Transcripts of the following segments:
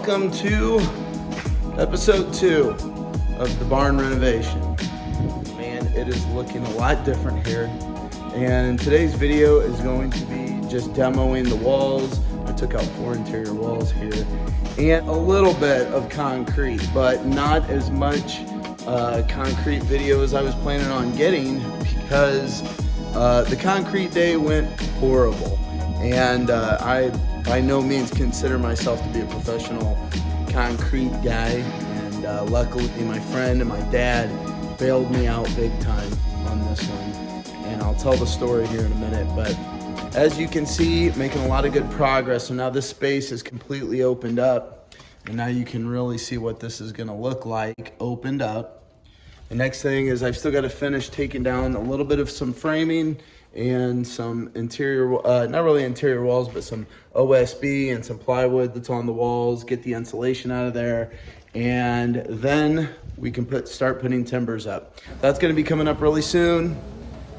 Welcome to episode 2 of the barn renovation. Man, it is looking a lot different here. And today's video is going to be just demoing the walls. I took out 4 interior walls here and a little bit of concrete, but not as much concrete video as I was planning on getting because the concrete day went horrible. And I by no means consider myself to be a professional concrete guy. And luckily my friend and my dad bailed me out big time on this one. And I'll tell the story here in a minute. But as you can see, making a lot of good progress. So now this space is completely opened up. And now you can really see what this is gonna look like opened up. The next thing is I've still got to finish taking down a little bit of some framing and some interior, not really interior walls, but some OSB and some plywood that's on the walls, get the insulation out of there, and then we can start putting timbers up. That's going to be coming up really soon,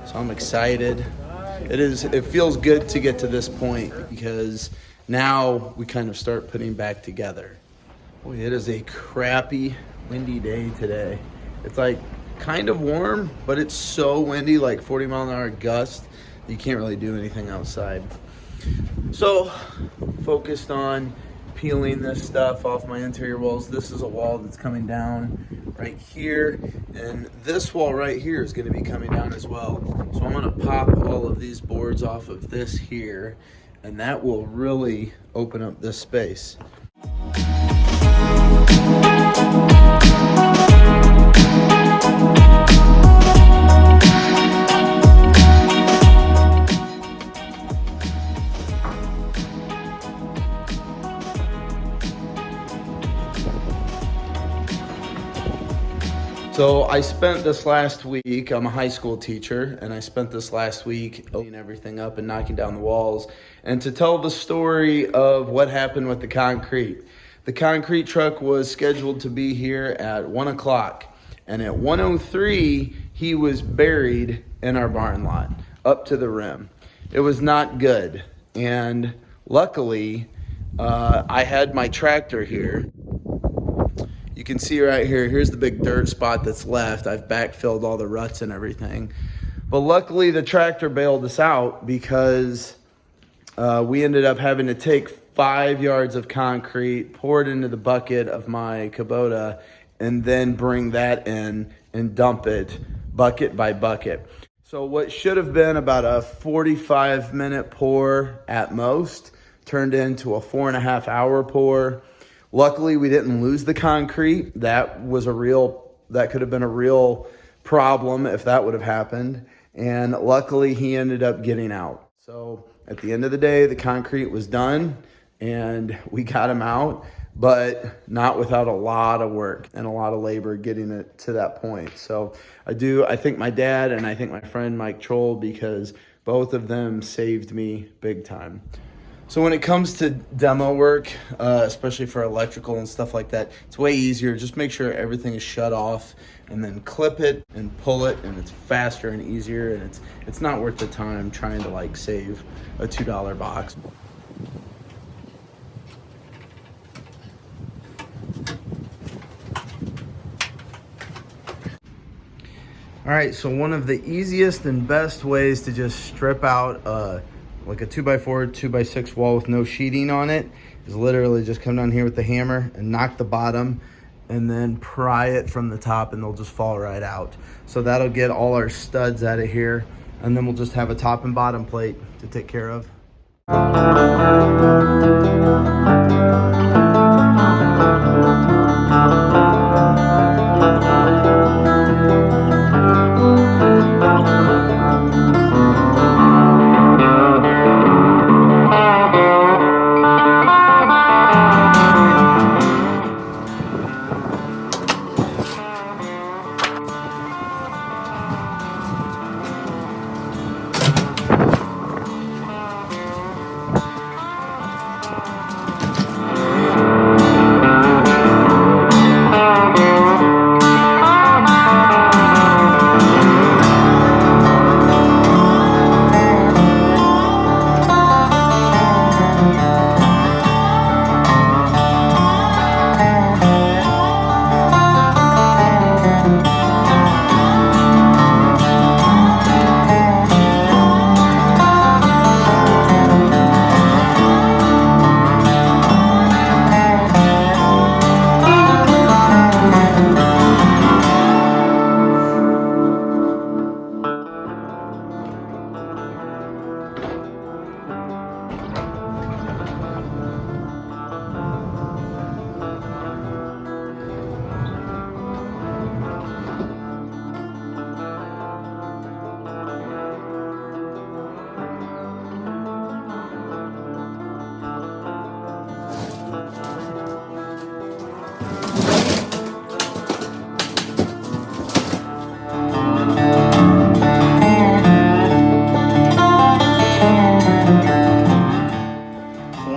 so I'm excited. It feels good to get to this point because now we kind of start putting back together. Boy, it is a crappy, windy day today. It's like kind of warm, but it's so windy, like 40-mile-an-hour gust, you can't really do anything outside. So, focused on peeling this stuff off my interior walls. This is a wall that's coming down right here, and this wall right here is going to be coming down as well. So I'm going to pop all of these boards off of this here, and that will really open up this space. So I spent this last week, I'm a high school teacher, and I spent this last week opening everything up and knocking down the walls. And to tell the story of what happened with the concrete truck was scheduled to be here at 1 o'clock. And at 1:03, he was buried in our barn lot, up to the rim. It was not good. And luckily, I had my tractor here. You can see right here, here's the big dirt spot that's left. I've backfilled all the ruts and everything. But luckily the tractor bailed us out because we ended up having to take 5 yards of concrete, pour it into the bucket of my Kubota, and then bring that in and dump it bucket by bucket. So what should have been about a 45-minute pour at most turned into a 4.5-hour pour. Luckily, we didn't lose the concrete. That could have been a real problem if that would have happened. And luckily, he ended up getting out. So at the end of the day, the concrete was done and we got him out, but not without a lot of work and a lot of labor getting it to that point. So I thank my dad and I thank my friend Mike Troll because both of them saved me big time. So when it comes to demo work, especially for electrical and stuff like that, it's way easier. Just make sure everything is shut off and then clip it and pull it, and it's faster and easier, and it's not worth the time trying to like save a $2 box. All right, so one of the easiest and best ways to just strip out like a 2x4, 2x6 wall with no sheeting on it is literally just come down here with the hammer and knock the bottom and then pry it from the top and they'll just fall right out. So that'll get all our studs out of here, and then we'll just have a top and bottom plate to take care of.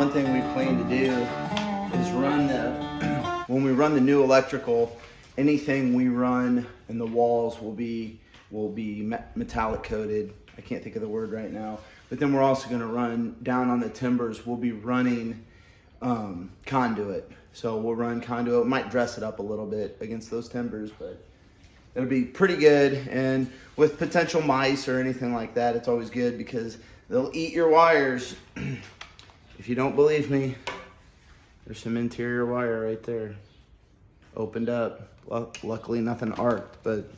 one thing we plan to do is run the, when we run the new electrical, anything we run in the walls will be metallic coated. I can't think of the word right now. But then we're also going to run down on the timbers. We'll be running conduit. So we'll run conduit. We might dress it up a little bit against those timbers, but it'll be pretty good. And with potential mice or anything like that, it's always good because they'll eat your wires. If you don't believe me, there's some interior wire right there. Opened up. Luckily nothing arced, but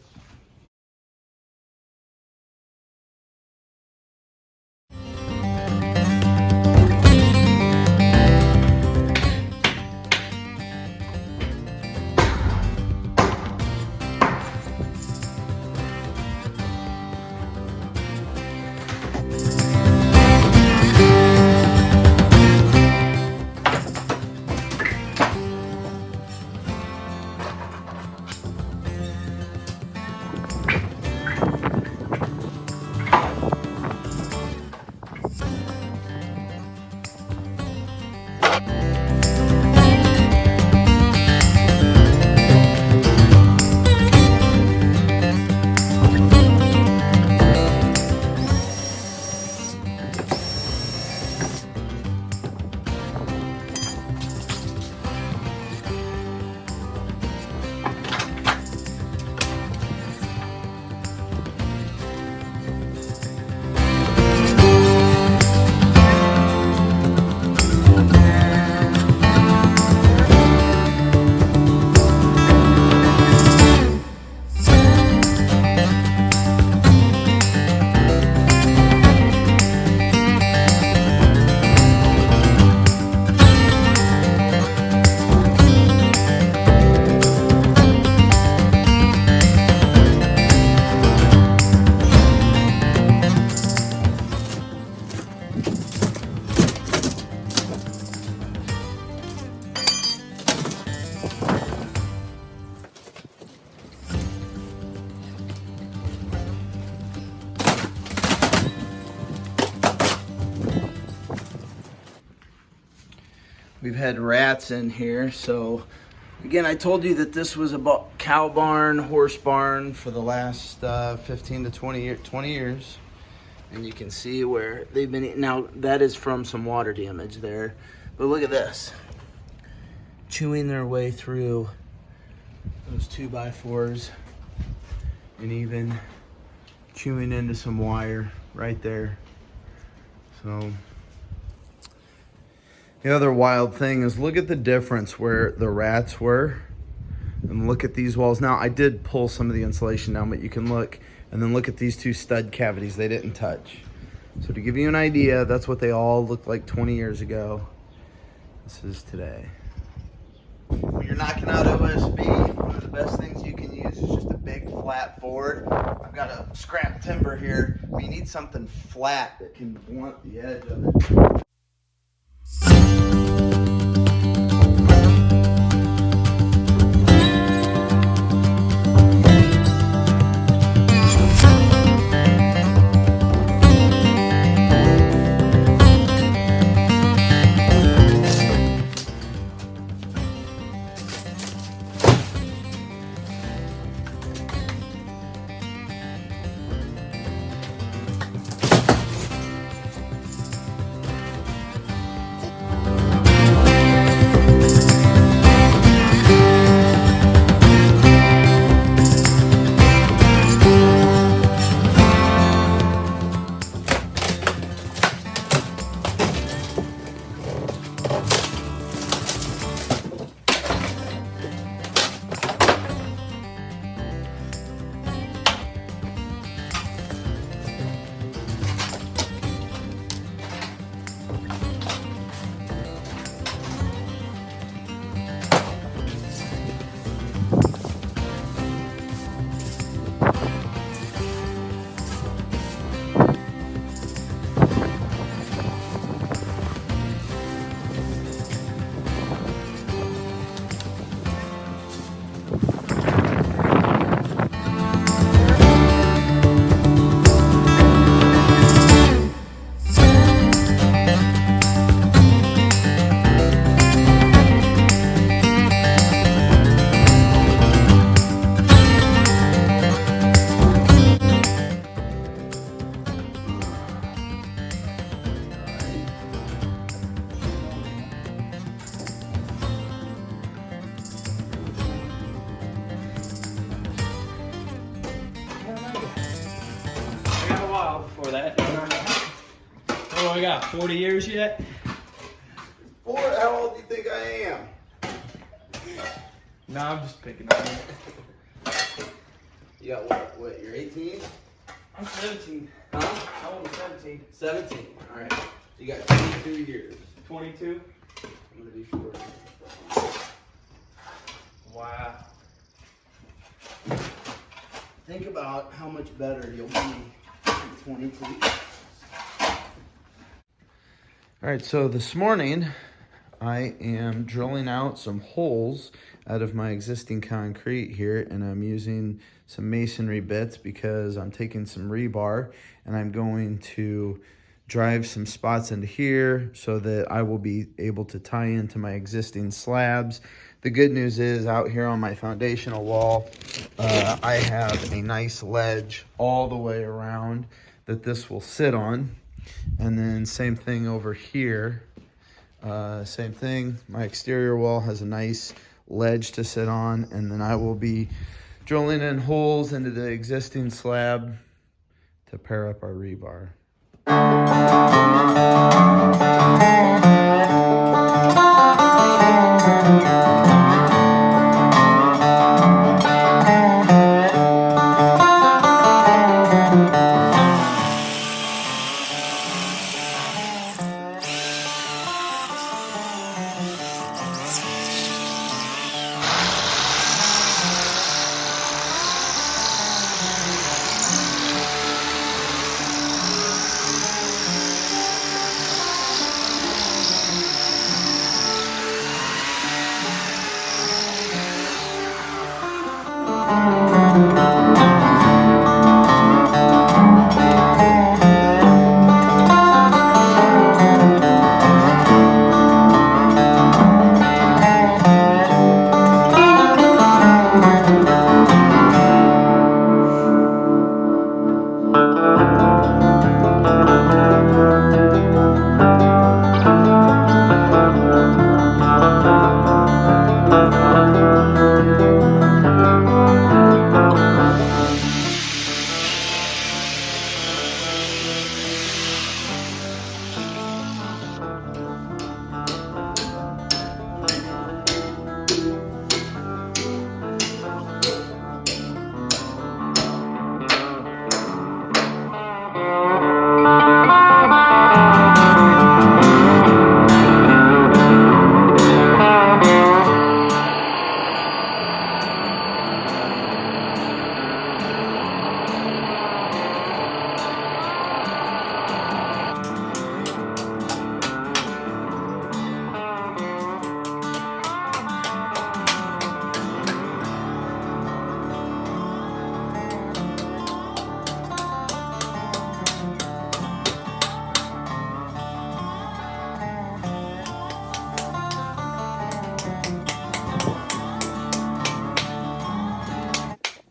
we've had rats in here. So again, I told you that this was a cow barn, horse barn for the last 15 to 20 years. And you can see where they've been eating. Now that is from some water damage there. But look at this. Chewing their way through those 2x4s and even chewing into some wire right there. So the other wild thing is look at the difference where the rats were and look at these walls. Now I did pull some of the insulation down, but you can look and then look at these two stud cavities they didn't touch. So to give you an idea, that's what they all looked like 20 years ago. This is today. When you're knocking out OSB, one of the best things you can use is just a big flat board. I've got a scrap timber here, but you need something flat that can blunt the edge of it. got 40 years yet? How old do you think I am? No, I'm just picking on you. You got what, you're 18? I'm 17. Huh? I'm only 17. 17. All right. You got 22 years. 22? I'm going to be 40. Wow. Think about how much better you'll be at 22. All right, so this morning I am drilling out some holes out of my existing concrete here, and I'm using some masonry bits because I'm taking some rebar and I'm going to drive some spots into here so that I will be able to tie into my existing slabs. The good news is out here on my foundational wall, I have a nice ledge all the way around that this will sit on. And then same thing over here. Same thing, my exterior wall has a nice ledge to sit on, and then I will be drilling in holes into the existing slab to pair up our rebar.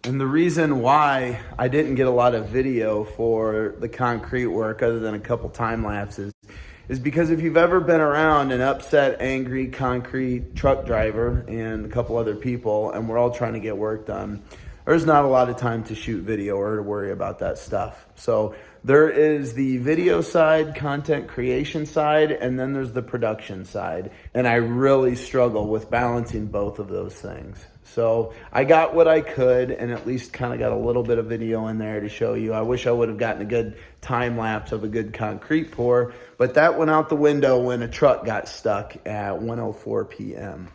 And the reason why I didn't get a lot of video for the concrete work other than a couple time lapses is because if you've ever been around an upset, angry concrete truck driver and a couple other people and we're all trying to get work done, there's not a lot of time to shoot video or to worry about that stuff. So there is the video side, content creation side, and then there's the production side. And I really struggle with balancing both of those things. So I got what I could and at least kind of got a little bit of video in there to show you. I wish I would have gotten a good time lapse of a good concrete pour, but that went out the window when a truck got stuck at 1:04 p.m.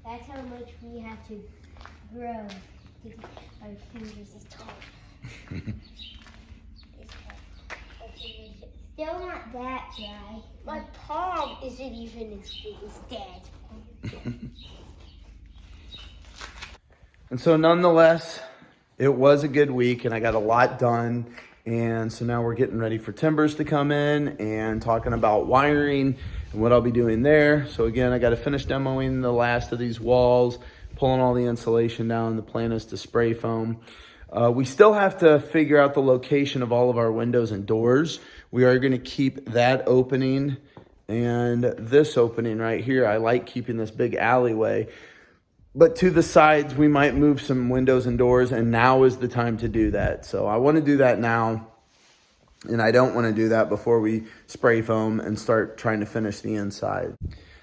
That's how much we have to grow to get our fingers as tall. Still not that dry. My palm isn't even as big as Dad's palm. And so nonetheless, it was a good week and I got a lot done. And so now we're getting ready for timbers to come in and talking about wiring and what I'll be doing there. So again, I got to finish demoing the last of these walls, pulling all the insulation down. The plan is to spray foam. We still have to figure out the location of all of our windows and doors. We are going to keep that opening and this opening right here. I like keeping this big alleyway. But to the sides, we might move some windows and doors, and now is the time to do that. So I want to do that now, and I don't want to do that before we spray foam and start trying to finish the inside.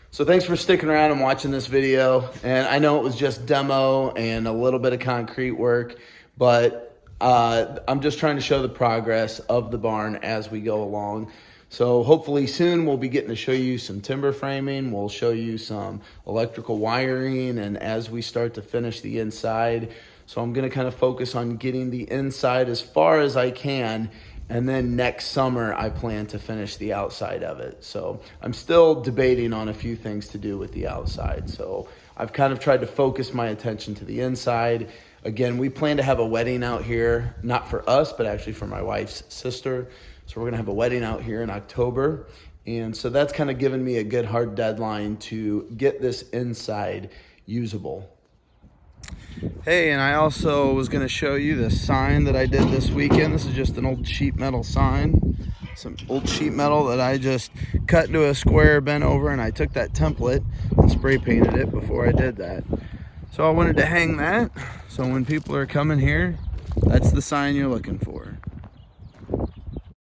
So thanks for sticking around and watching this video. And I know it was just demo and a little bit of concrete work, but I'm just trying to show the progress of the barn as we go along. So hopefully soon we'll be getting to show you some timber framing. We'll show you some electrical wiring, and as we start to finish the inside. So I'm gonna kind of focus on getting the inside as far as I can, and then next summer I plan to finish the outside of it. So I'm still debating on a few things to do with the outside. So I've kind of tried to focus my attention to the inside. Again, we plan to have a wedding out here, not for us, but actually for my wife's sister. So we're gonna have a wedding out here in October. And so that's kind of given me a good hard deadline to get this inside usable. Hey, and I also was gonna show you this sign that I did this weekend. This is just an old sheet metal sign. Some old sheet metal that I just cut into a square, bent over, and I took that template and spray painted it before I did that. So I wanted to hang that. So when people are coming here, that's the sign you're looking for.